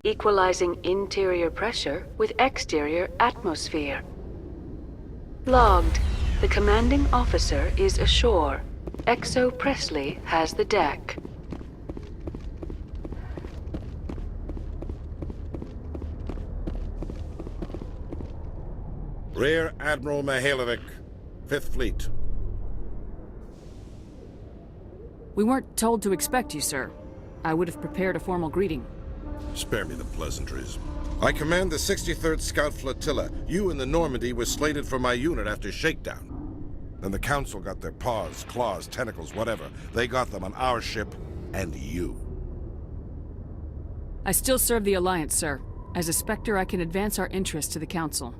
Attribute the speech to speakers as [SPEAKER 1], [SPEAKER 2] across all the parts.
[SPEAKER 1] Equalizing interior pressure with exterior atmosphere. Logged. The commanding officer is ashore. Exo Presley has the deck.
[SPEAKER 2] Rear Admiral Mihailovic, 5th Fleet.
[SPEAKER 3] We weren't told to expect you, sir. I would have prepared a formal greeting.
[SPEAKER 2] Spare me the pleasantries. I command the 63rd Scout Flotilla. You and the Normandy were slated for my unit after shakedown. Then the Council got their paws, claws, tentacles, whatever. They got them on our ship, and you.
[SPEAKER 3] I still serve the Alliance, sir. As a Spectre, I can advance our interests to the Council.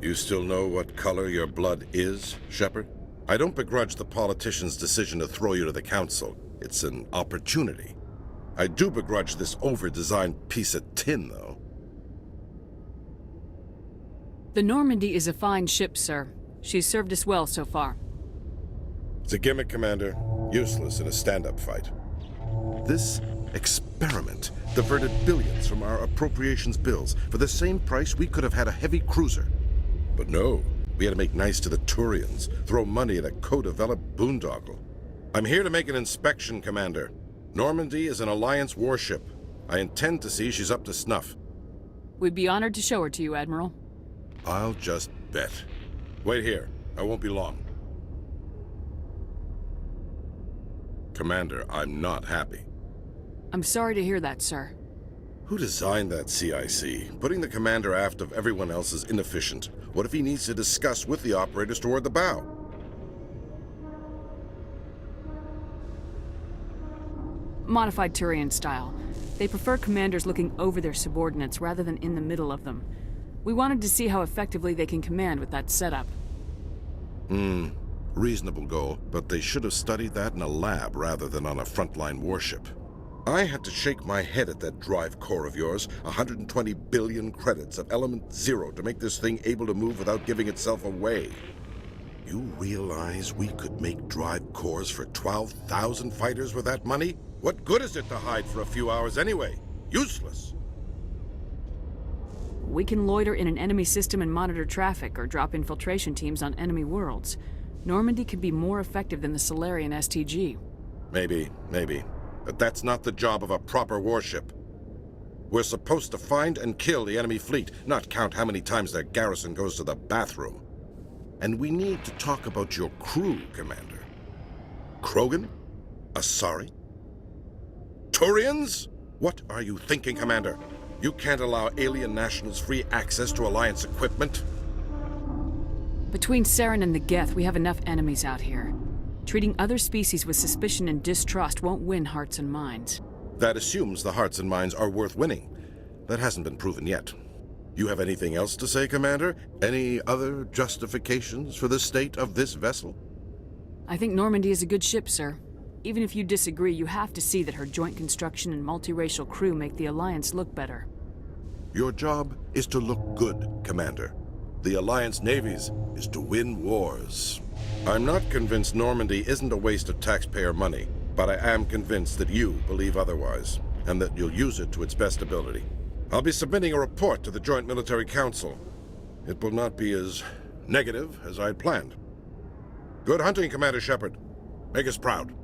[SPEAKER 2] You still know what color your blood is, Shepard? I don't begrudge the politician's decision to throw you to the Council. It's an opportunity. I do begrudge this over-designed piece of tin, though.
[SPEAKER 3] The Normandy is a fine ship, sir. She's served us well so far.
[SPEAKER 2] It's a gimmick, Commander. Useless in a stand-up fight. This experiment diverted billions from our appropriations bills. For the same price, we could have had a heavy cruiser. But no, we had to make nice to the Turians, throw money at a co-developed boondoggle. I'm here to make an inspection, Commander. Normandy is an Alliance warship. I intend to see she's up to snuff.
[SPEAKER 3] We'd be honored to show her to you, Admiral.
[SPEAKER 2] I'll just bet. Wait here. I won't be long. Commander, I'm not happy.
[SPEAKER 3] I'm sorry to hear that, sir.
[SPEAKER 2] Who designed that CIC? Putting the commander aft of everyone else is inefficient. What if he needs to discuss with the operators toward the bow?
[SPEAKER 3] Modified Turian style. They prefer commanders looking over their subordinates rather than in the middle of them. We wanted to see how effectively they can command with that setup.
[SPEAKER 2] Reasonable goal, but they should have studied that in a lab rather than on a frontline warship. I had to shake my head at that drive core of yours. 120 billion credits of element 0 to make this thing able to move without giving itself away. You realize we could make drive cores for 12,000 fighters with that money? What good is it to hide for a few hours anyway? Useless.
[SPEAKER 3] We can loiter in an enemy system and monitor traffic, or drop infiltration teams on enemy worlds. Normandy could be more effective than the Solarian STG.
[SPEAKER 2] Maybe. But that's not the job of a proper warship. We're supposed to find and kill the enemy fleet, not count how many times their garrison goes to the bathroom. And we need to talk about your crew, Commander. Krogan? Asari? Turians? What are you thinking, Commander? You can't allow alien nationals free access to Alliance equipment.
[SPEAKER 3] Between Saren and the Geth, we have enough enemies out here. Treating other species with suspicion and distrust won't win hearts and minds.
[SPEAKER 2] That assumes the hearts and minds are worth winning. That hasn't been proven yet. You have anything else to say, Commander? Any other justifications for the state of this vessel?
[SPEAKER 3] I think Normandy is a good ship, sir. Even if you disagree, you have to see that her joint construction and multiracial crew make the Alliance look better.
[SPEAKER 2] Your job is to look good, Commander. The Alliance navies is to win wars. I'm not convinced Normandy isn't a waste of taxpayer money, but I am convinced that you believe otherwise, and that you'll use it to its best ability. I'll be submitting a report to the Joint Military Council. It will not be as negative as I'd planned. Good hunting, Commander Shepard. Make us proud.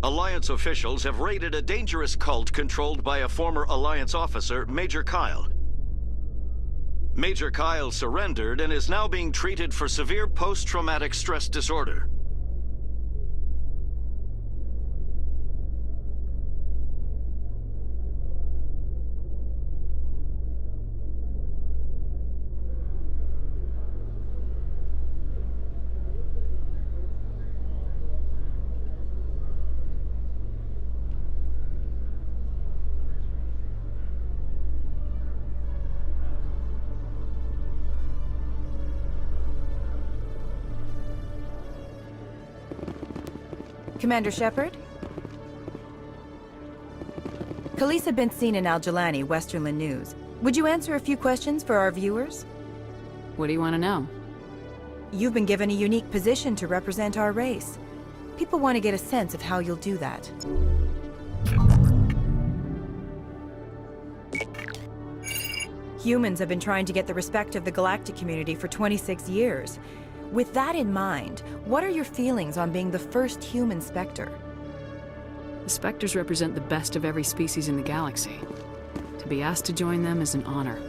[SPEAKER 4] Alliance officials have raided a dangerous cult controlled by a former Alliance officer, Major Kyle. Major Kyle surrendered and is now being treated for severe post-traumatic stress disorder.
[SPEAKER 5] Commander Shepard? Khaleesa been seen in Al-Jalani, Westerland News. Would you answer a few questions for our viewers?
[SPEAKER 3] What do you want to know?
[SPEAKER 5] You've been given a unique position to represent our race. People want to get a sense of how you'll do that. Humans have been trying to get the respect of the galactic community for 26 years. With that in mind, what are your feelings on being the first human Spectre?
[SPEAKER 3] The Spectres represent the best of every species in the galaxy. To be asked to join them is an honor.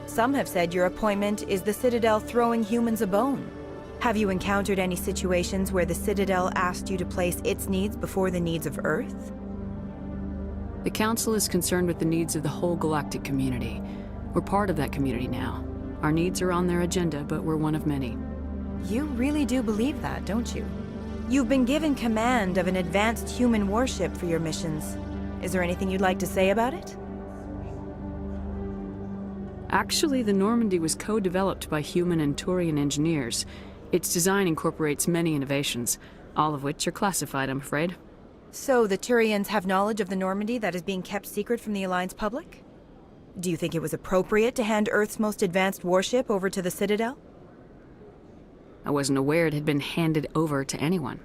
[SPEAKER 5] Some have said your appointment is the Citadel throwing humans a bone. Have you encountered any situations where the Citadel asked you to place its needs before the needs of Earth?
[SPEAKER 3] The Council is concerned with the needs of the whole galactic community. We're part of that community now. Our needs are on their agenda, but we're one of many.
[SPEAKER 5] You really do believe that, don't you? You've been given command of an advanced human warship for your missions. Is there anything you'd like to say about it?
[SPEAKER 3] Actually, the Normandy was co-developed by human and Turian engineers. Its design incorporates many innovations, all of which are classified, I'm afraid.
[SPEAKER 5] So the Turians have knowledge of the Normandy that is being kept secret from the Alliance public? Do you think it was appropriate to hand Earth's most advanced warship over to the Citadel?
[SPEAKER 3] I wasn't aware it had been handed over to anyone.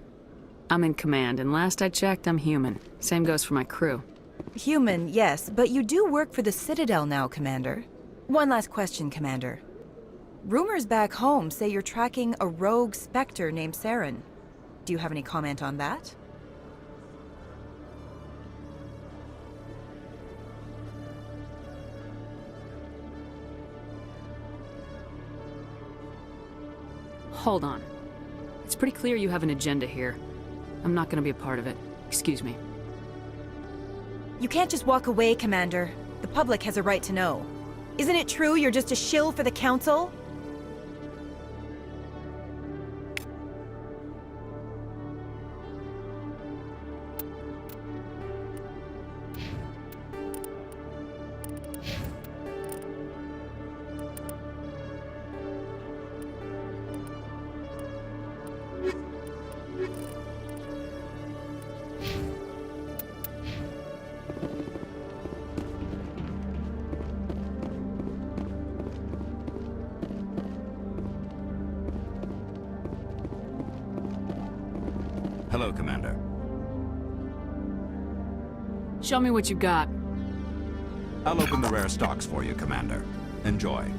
[SPEAKER 3] I'm in command, and last I checked, I'm human. Same goes for my crew.
[SPEAKER 5] Human, yes, but you do work for the Citadel now, Commander. One last question, Commander. Rumors back home say you're tracking a rogue Spectre named Saren. Do you have any comment on that?
[SPEAKER 3] Hold on. It's pretty clear you have an agenda here. I'm not gonna be a part of it. Excuse me.
[SPEAKER 5] You can't just walk away, Commander. The public has a right to know. Isn't it true you're just a shill for the Council?
[SPEAKER 6] Hello, Commander.
[SPEAKER 3] Show me what you got.
[SPEAKER 6] I'll open the rare stocks for you, Commander. Enjoy.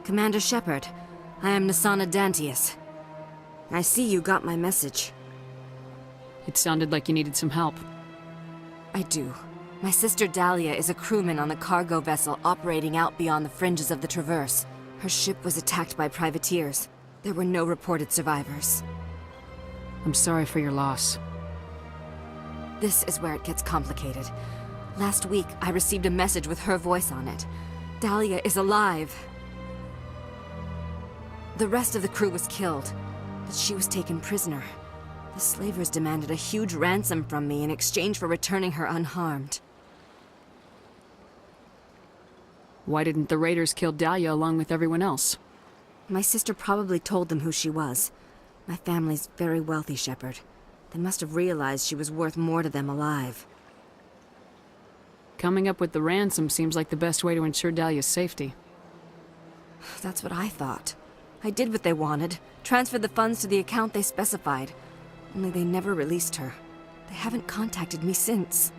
[SPEAKER 7] Commander Shepard, I am Nasana Dantius. I see you got my message.
[SPEAKER 3] It sounded like you needed some help.
[SPEAKER 7] I do. My sister Dahlia is a crewman on a cargo vessel operating out beyond the fringes of the Traverse. Her ship was attacked by privateers. There were no reported survivors.
[SPEAKER 3] I'm sorry for your loss.
[SPEAKER 7] This is where it gets complicated. Last week, I received a message with her voice on it. Dahlia is alive. The rest of the crew was killed, but she was taken prisoner. The slavers demanded a huge ransom from me in exchange for returning her unharmed.
[SPEAKER 3] Why didn't the raiders kill Dahlia along with everyone else?
[SPEAKER 7] My sister probably told them who she was. My family's very wealthy, Shepard. They must have realized she was worth more to them alive.
[SPEAKER 3] Coming up with the ransom seems like the best way to ensure Dahlia's safety.
[SPEAKER 7] That's what I thought. I did what they wanted, transferred the funds to the account they specified. Only they never released her. They haven't contacted me since.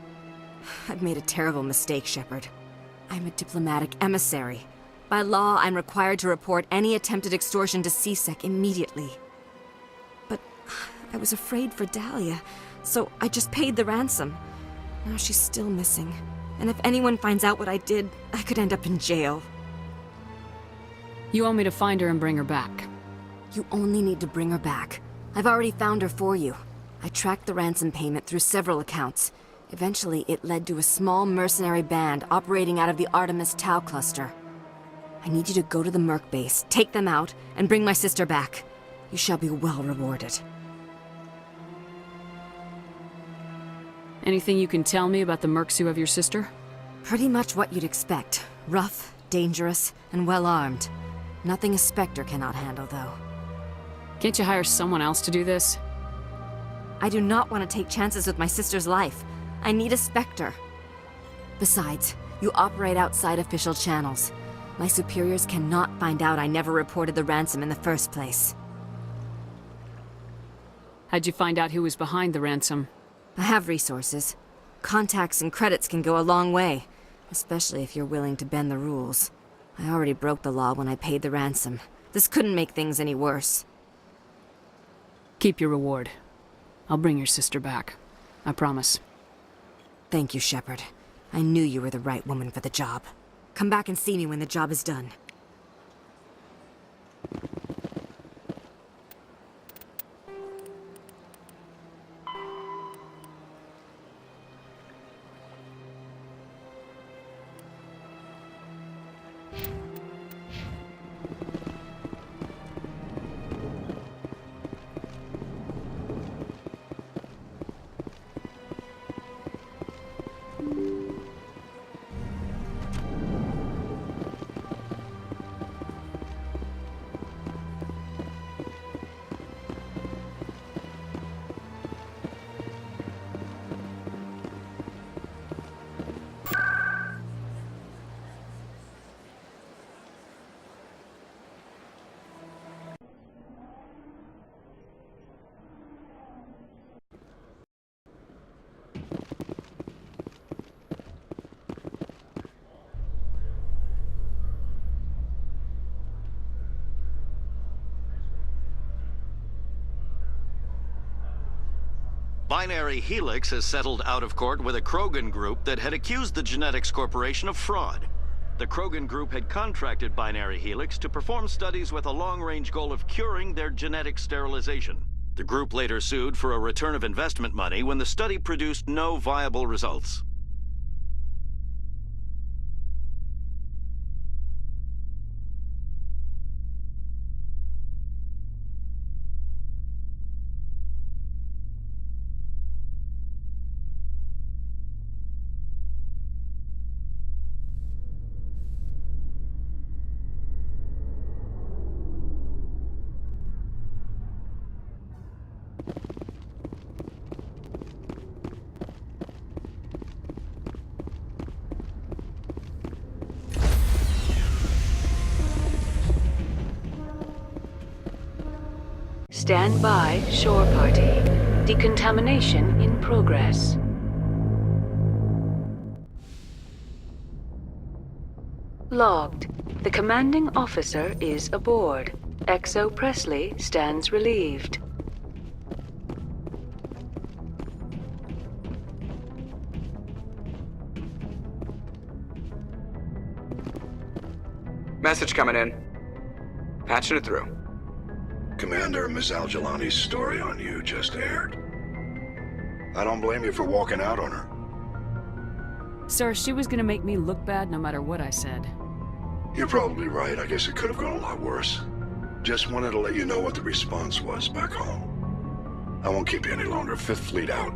[SPEAKER 7] I've made a terrible mistake, Shepard. I'm a diplomatic emissary. By law, I'm required to report any attempted extortion to CSEC immediately. But I was afraid for Dahlia, so I just paid the ransom. Now she's still missing. And if anyone finds out what I did, I could end up in jail.
[SPEAKER 3] You want me to find her and bring her back?
[SPEAKER 7] You only need to bring her back. I've already found her for you. I tracked the ransom payment through several accounts. Eventually, it led to a small mercenary band operating out of the Artemis Tau cluster. I need you to go to the Merc base, take them out, and bring my sister back. You shall be well rewarded.
[SPEAKER 3] Anything you can tell me about the mercs who have your sister?
[SPEAKER 7] Pretty much what you'd expect. Rough, dangerous, and well-armed. Nothing a Spectre cannot handle, though.
[SPEAKER 3] Can't you hire someone else to do this?
[SPEAKER 7] I do not want to take chances with my sister's life. I need a Spectre. Besides, you operate outside official channels. My superiors cannot find out I never reported the ransom in the first place.
[SPEAKER 3] How'd you find out who was behind the ransom?
[SPEAKER 7] I have resources. Contacts and credits can go a long way, especially if you're willing to bend the rules. I already broke the law when I paid the ransom. This couldn't make things any worse.
[SPEAKER 3] Keep your reward. I'll bring your sister back. I promise.
[SPEAKER 7] Thank you, Shepard. I knew you were the right woman for the job. Come back and see me when the job is done.
[SPEAKER 4] Binary Helix has settled out of court with a Krogan group that had accused the Genetics Corporation of fraud. The Krogan group had contracted Binary Helix to perform studies with a long-range goal of curing their genetic sterilization. The group later sued for a return of investment money when the study produced no viable results.
[SPEAKER 1] Stand by, shore party. Decontamination in progress. Logged. The commanding officer is aboard. XO Presley stands relieved.
[SPEAKER 8] Message coming in. Patching it through.
[SPEAKER 9] Commander, Miss Al-Jalani's story on you just aired. I don't blame you for walking out on her.
[SPEAKER 3] Sir, she was gonna make me look bad no matter what I said.
[SPEAKER 9] You're probably right. I guess it could have gone a lot worse. Just wanted to let you know what the response was back home. I won't keep you any longer. Fifth Fleet out.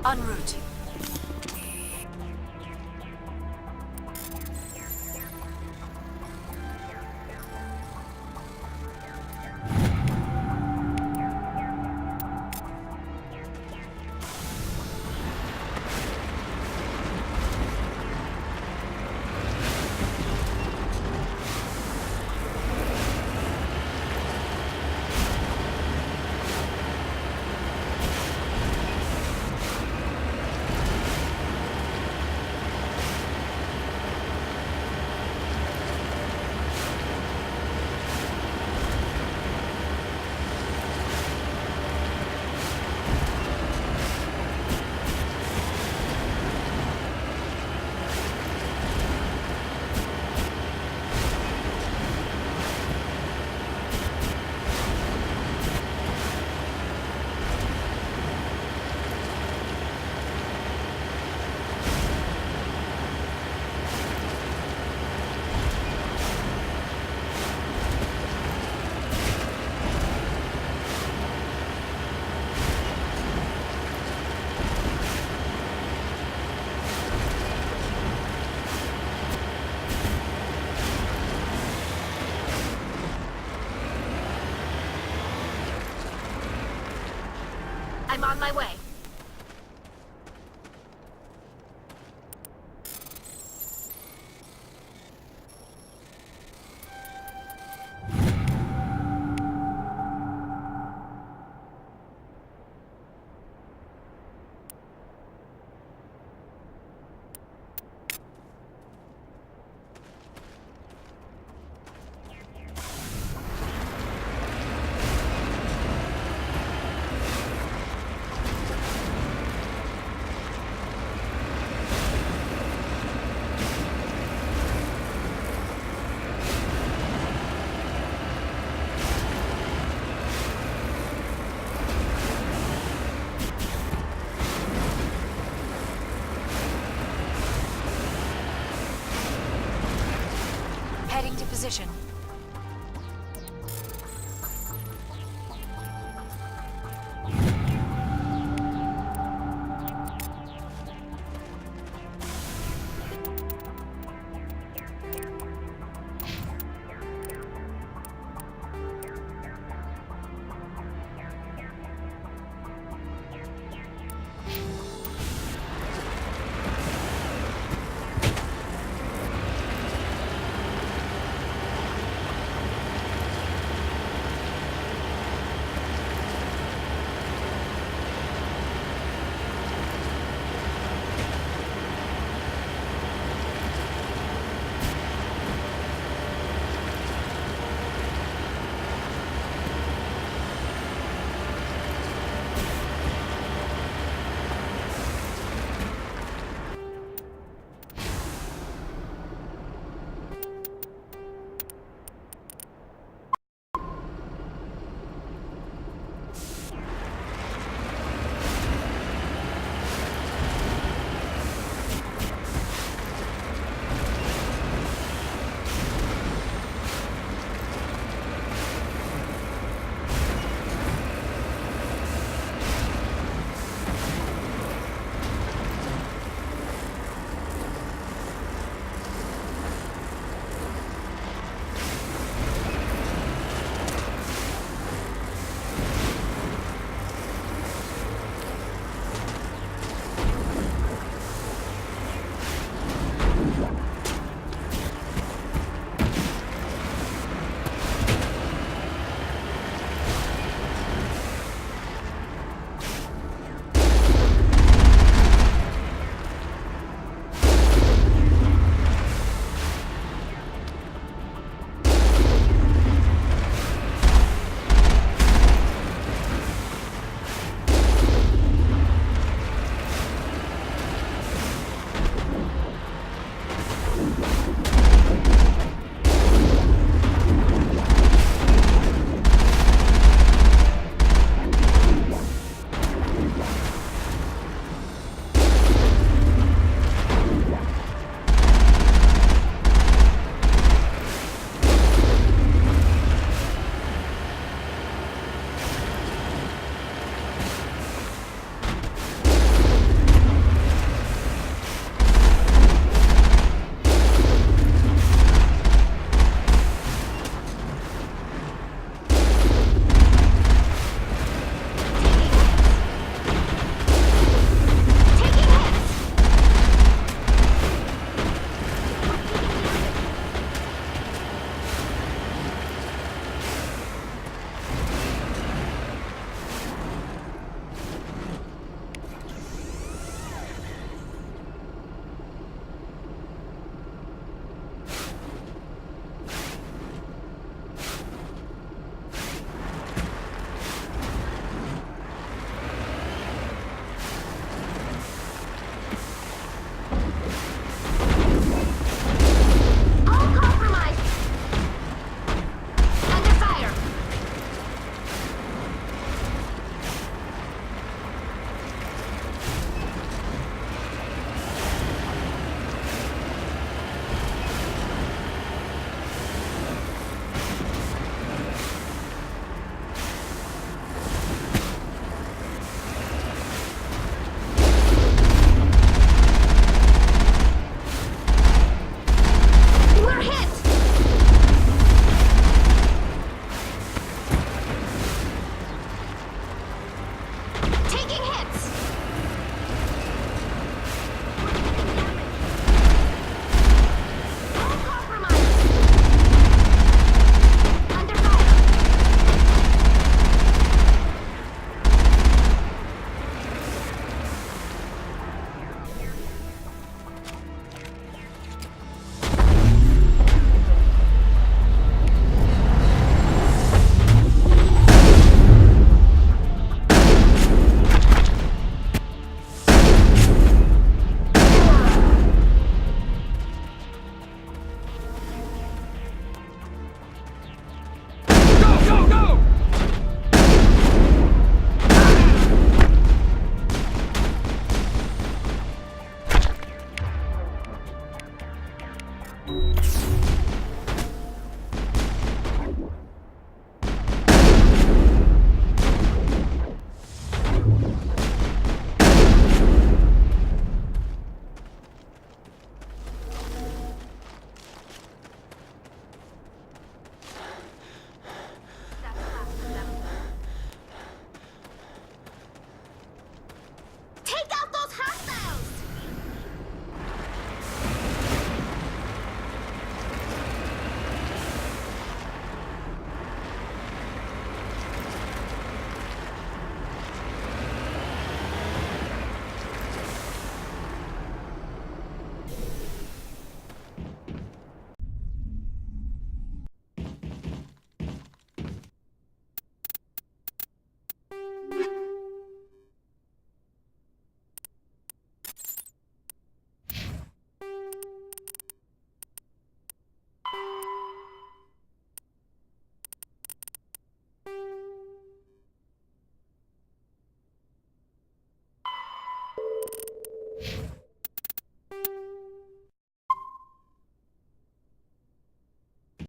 [SPEAKER 7] En route.
[SPEAKER 10] I'm on my way. Heading to position.